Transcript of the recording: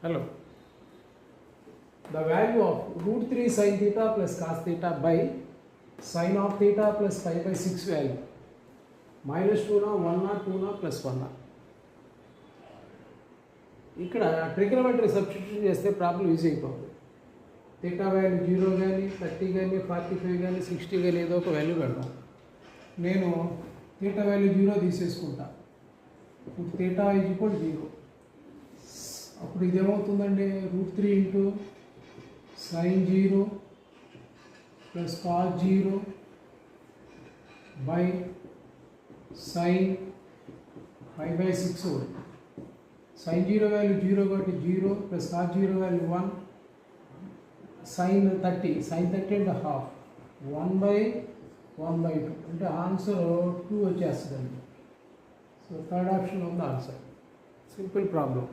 Hello. The value of root 3 sin theta plus cos theta by sin of theta plus pi by 6 value minus 2 నా 1 నా 2 నా plus 1 నా. ఇక్కడ trigonometry substitution చేస్తే problem easy అయిపోతుంది. Theta value 0 కానీ 30 కానీ 45 కానీ 60 కానీ ఏదో ఒక వాల్యూ పెడదాం. నేను థీటా వాల్యూ 0 తీసేసుకుంటా. ఇప్పుడు థీటా ఈజ్ ఈక్వల్ 0. అప్పుడు ఇదేమవుతుందండి, root 3 into sine 0 plus cos 0 by sine 5/6. Sine 0 value 0 కాబట్టి 0 plus cos 0 value 1 sine 30 sine 30 and half 1/1/2 అంటే ఆన్సర్ 2 వచ్చేస్తుందండి. సో థర్డ్ ఆప్షన్ ఉంది ఆన్సర్. Simple problem.